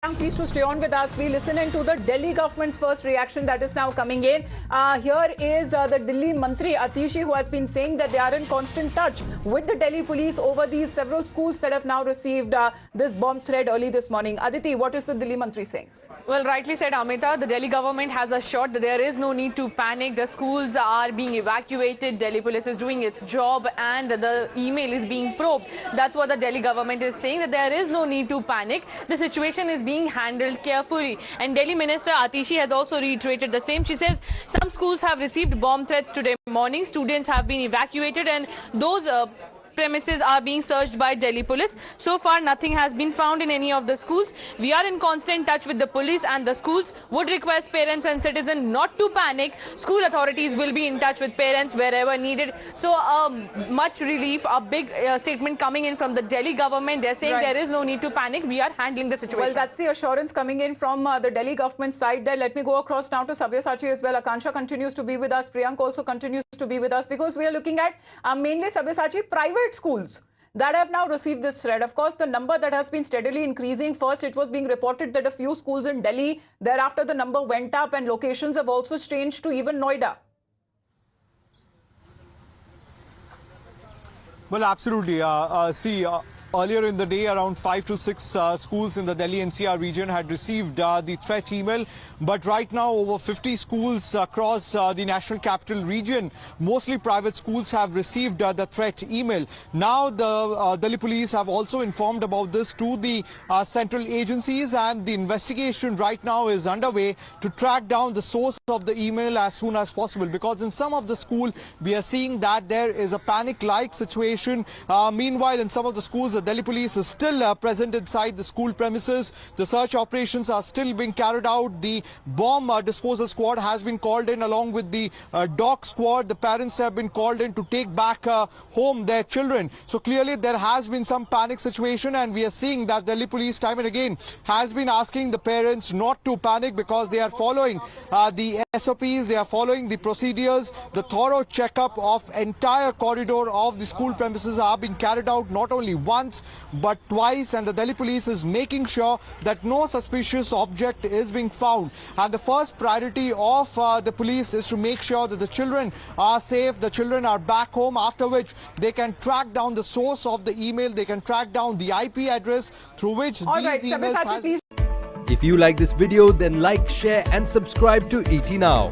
I'm pleased to stay on with us. We listen into the Delhi government's first reaction that is now coming in. Here is the Delhi Mantri Atishi, who has been saying that they are in constant touch with the Delhi police over these several schools that have now received this bomb threat early this morning. Aditi, what is the Delhi Mantri saying? Well, rightly said, Amita. The Delhi government has assured that there is no need to panic. The schools are being evacuated. Delhi police is doing its job and the email is being probed. That's what the Delhi government is saying, that there is no need to panic. The situation is being handled carefully. And Delhi Minister Atishi has also reiterated the same. She says some schools have received bomb threats today morning. Students have been evacuated and those premises are being searched by Delhi police. So far, nothing has been found in any of the schools. We are in constant touch with the police and the schools would request parents and citizens not to panic. School authorities will be in touch with parents wherever needed. So much relief, a big statement coming in from the Delhi government. They're saying there is no need to panic. We are handling the situation. Well, that's the assurance coming in from the Delhi government side there. Let me go across now to Sabyasachi as well. Akansha continues to be with us. Priyank also continues to be with us because we are looking at mainly Sabyasachi private schools that have now received this threat. Of course, the number that has been steadily increasing. First, it was being reported that a few schools in Delhi, thereafter the number went up and locations have also changed to even Noida. Well, absolutely. Earlier in the day, around 5 to 6 schools in the Delhi NCR region had received the threat email. But right now, over 50 schools across the national capital region, mostly private schools, have received the threat email. Now, the Delhi police have also informed about this to the central agencies, and the investigation right now is underway to track down the source of the email as soon as possible. Because in some of the schools, we are seeing that there is a panic-like situation. Meanwhile, in some of the schools, the Delhi police is still present inside the school premises. The search operations are still being carried out. The bomb disposal squad has been called in along with the dog squad. The parents have been called in to take back home their children. So clearly there has been some panic situation, and we are seeing that Delhi police time and again has been asking the parents not to panic because they are following the SOPs, they are following the procedures. The thorough checkup of entire corridor of the school premises are being carried out not only once but twice, and the Delhi police is making sure that no suspicious object is being found. And the first priority of the police is to make sure that the children are safe, the children are back home, after which they can track down the source of the email, they can track down the IP address through which these emails If you like this video, then like, share and subscribe to ET Now.